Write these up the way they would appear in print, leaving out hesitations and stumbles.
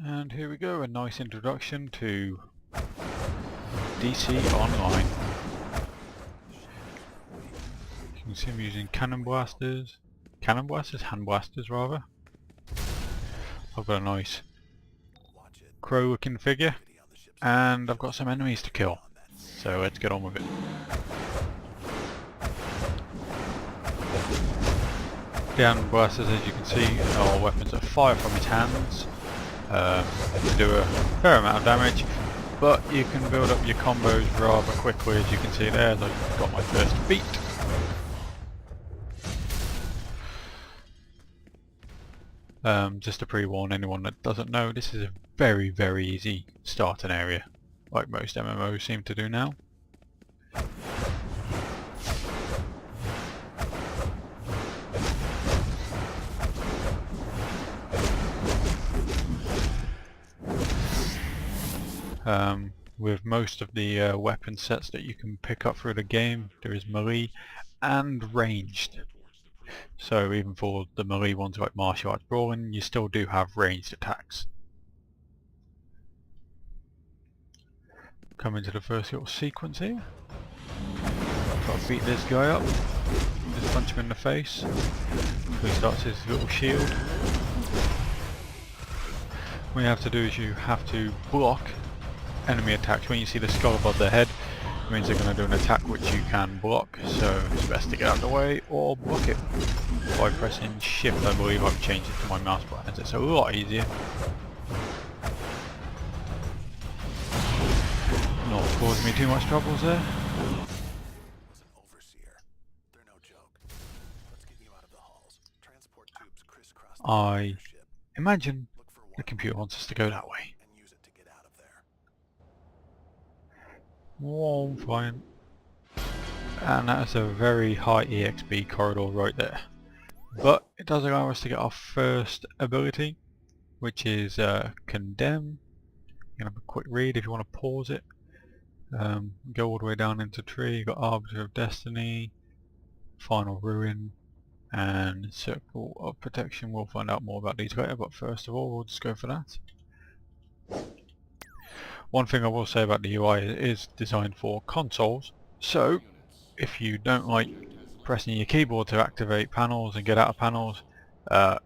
And here we go, a nice introduction to DC Online. You can see I'm using hand blasters rather. I've got a nice crow looking figure and I've got some enemies to kill, so let's get on with it. The hand blasters, as you can see, are weapons that fire from his hands. They do a fair amount of damage, but you can build up your combos rather quickly, as you can see there, as I've got my first beat. Just to pre-warn anyone that doesn't know, this is a very, very easy starting area, like most MMOs seem to do now. With most of the weapon sets that you can pick up through the game, there is melee and ranged. So even for the melee ones like martial arts brawling, you still do have ranged attacks. Come into the first little sequence here. Got to beat this guy up. Just punch him in the face. He starts his little shield. What you have to do is you have to block enemy attacks. When you see the skull above their head, it means they're going to do an attack which you can block, so it's best to get out of the way or block it by pressing shift. I believe I've changed it to my mouse buttons, it's a lot easier. Not causing me too much troubles there. I imagine the computer wants us to go that way. Whoa, fine. And that is a very high EXP corridor right there. But it does allow us to get our first ability, which is Condemn. You can have a quick read if you want to pause it. Go all the way down into Tree. You've got Arbiter of Destiny, Final Ruin, and Circle of Protection. We'll find out more about these later, but first of all we'll just go for that. One thing I will say about the UI is designed for consoles, so if you don't like pressing your keyboard to activate panels and get out of panels, it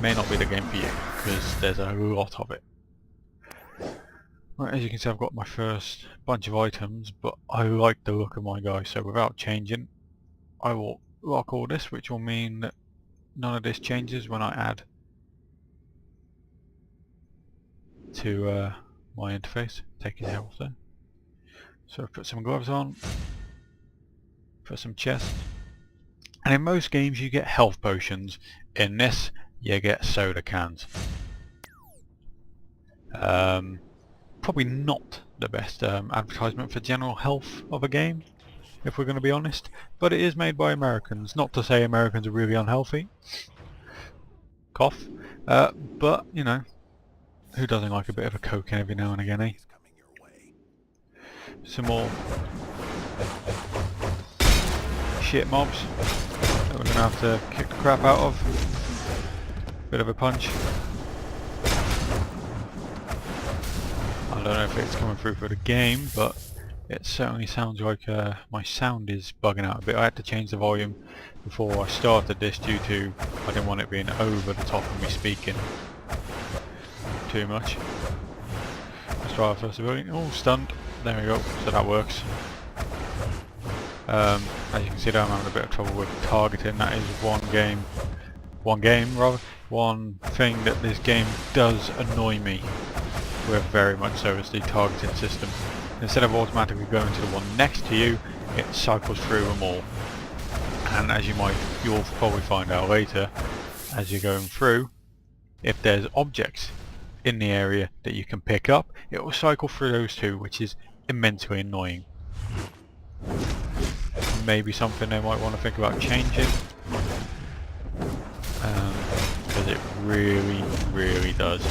may not be the game for you, because there's a lot of it. Right, as you can see I've got my first bunch of items, but I like the look of my guy, so without changing I will lock all this, which will mean that none of this changes when I add to my interface. Take his health there. So put some gloves on, put some chest, and in most games you get health potions. In this you get soda cans. Probably not the best advertisement for general health of a game, if we're going to be honest, but it is made by Americans. Not to say Americans are really unhealthy, cough, but you know, who doesn't like a bit of a coke every now and again, eh? Some more shit mobs that we're going to have to kick the crap out of. Bit of a punch. I don't know if it's coming through for the game, but it certainly sounds like my sound is bugging out a bit. I had to change the volume before I started this due to I didn't want it being over the top of me speaking too much. Let's try our first ability. Oh, stunned. There we go. So that works. As you can see, I'm having a bit of trouble with targeting. That is one thing that this game does annoy me with very much so, is the targeting system. Instead of automatically going to the one next to you, it cycles through them all. And as you'll probably find out later, as you're going through, if there's objects in the area that you can pick up, it will cycle through those too, which is immensely annoying. Maybe something they might want to think about changing, because it really, really does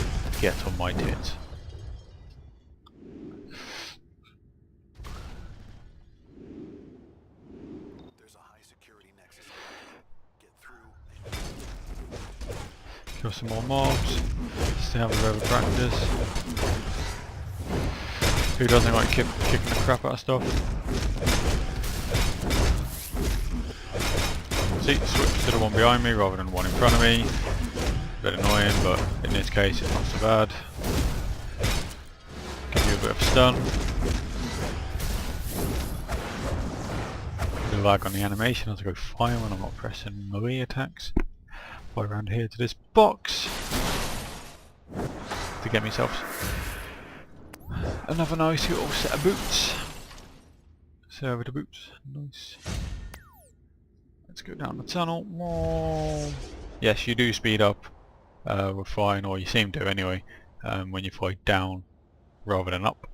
get on my tits. Kill some more mobs. Still have a bit of practice. Who doesn't like kicking the crap out of stuff? See, switch to the one behind me rather than the one in front of me. A bit annoying, but in this case it's not so bad. Give you a bit of stun. A bit of lag on the animation as I go fire when I'm not pressing melee attacks. Fly around here to this box to get myself another nice little set of boots. Server the boots, nice. Let's go down the tunnel. Whoa. Yes, you do speed up with flying, or you seem to anyway, when you fly down rather than up.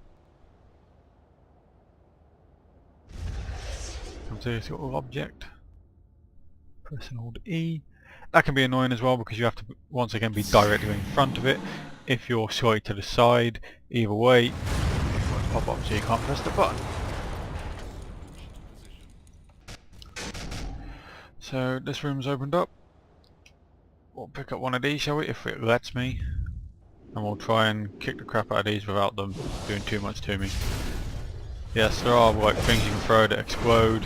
Come to this little object. Press and hold E. That can be annoying as well because you have to once again be directly in front of it. If you're slightly to the side, either way, it will pop up so you can't press the button. So this room's opened up. We'll pick up one of these, shall we, if it lets me. And we'll try and kick the crap out of these without them doing too much to me. Yes, there are like things you can throw that explode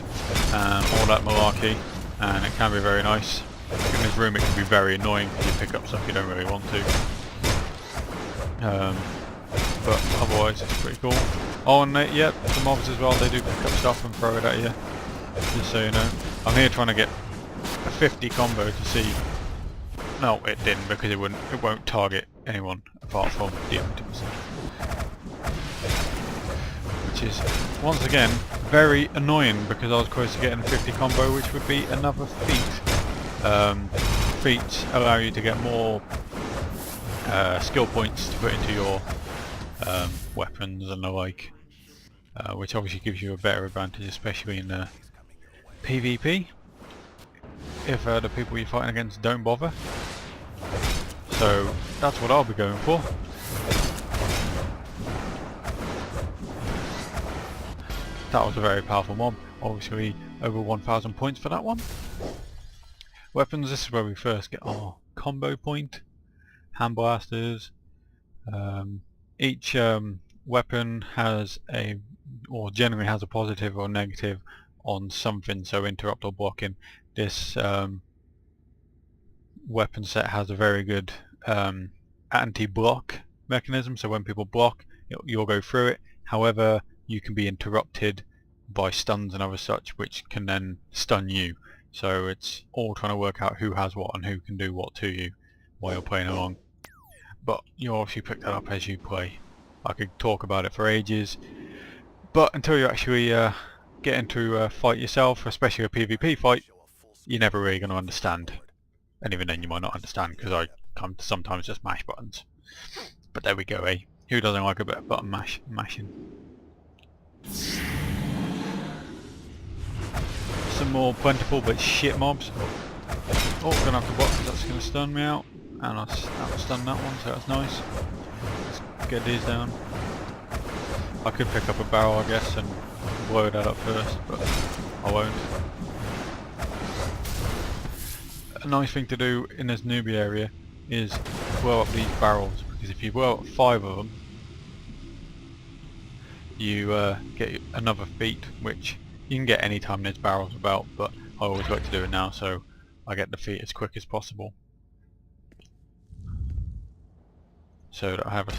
and all that malarkey, and it can be very nice. In this room it can be very annoying because you pick up stuff you don't really want to. But otherwise it's pretty cool. Oh, and yeah, the mobs as well, they do pick up stuff and throw it at you. Just so you know. I'm here trying to get a 50 combo to see. No, it didn't, because it won't target anyone apart from the items. Which is once again very annoying because I was close to getting a 50 combo, which would be another feat. Feats allow you to get more skill points to put into your weapons and the like, which obviously gives you a better advantage, especially in PvP, if the people you're fighting against don't bother. So that's what I'll be going for. That was a very powerful mob, obviously over 1000 points for that one. Weapons, this is where we first get our combo point. Hand blasters. Each weapon has or generally has a positive or negative on something, so interrupt or blocking. This weapon set has a very good anti-block mechanism, so when people block, you'll go through it. However, you can be interrupted by stuns and other such, which can then stun you. So it's all trying to work out who has what and who can do what to you while you're playing along. But you obviously pick that up as you play. I could talk about it for ages, but until you actually get into a fight yourself, especially a PvP fight, you're never really going to understand. And even then you might not understand, because I come to sometimes just mash buttons. But there we go, eh? Who doesn't like a bit of button mashing? Some more plentiful but shit mobs. Oh, gonna have to block because that's gonna stun me out. And that'll stun that one, so that's nice. Let's get these down. I could pick up a barrel, I guess, and blow that up first, but I won't. A nice thing to do in this newbie area is blow up these barrels, because if you blow up 5 of them, you get another feat, which you can get any time there's barrels about, but I always like to do it now so I get the feat as quick as possible. So that I have a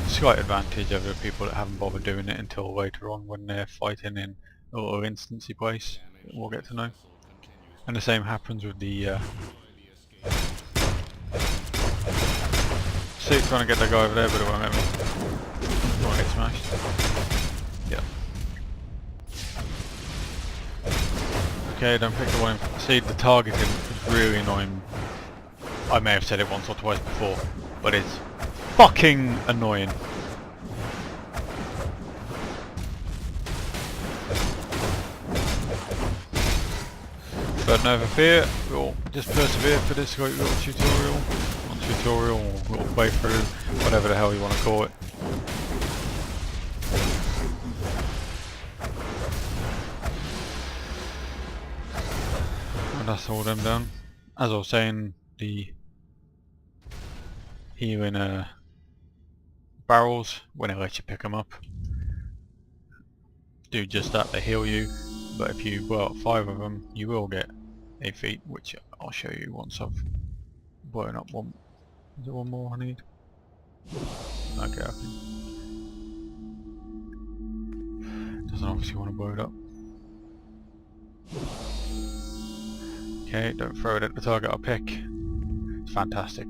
slight advantage over people that haven't bothered doing it until later on when they're fighting in a little instancy place that we'll get to know. And the same happens with the see, trying to get that guy over there, but it won't let me. I won't get smashed. Yeah. Okay, don't pick the one. See, the targeting is really annoying. I may have said it once or twice before, but it's fucking annoying. But never fear, we'll just persevere for this little tutorial. Not tutorial, or little playthrough, whatever the hell you want to call it. And that's all them done. As I was saying, the healing barrels when it lets you pick them up. Do just that to heal you, but if you blow up 5 of them you will get a feat, which I'll show you once I've blown up one. Is there one more I need? Okay, doesn't obviously want to blow it up. Okay, don't throw it at the target I'll pick. It's fantastic.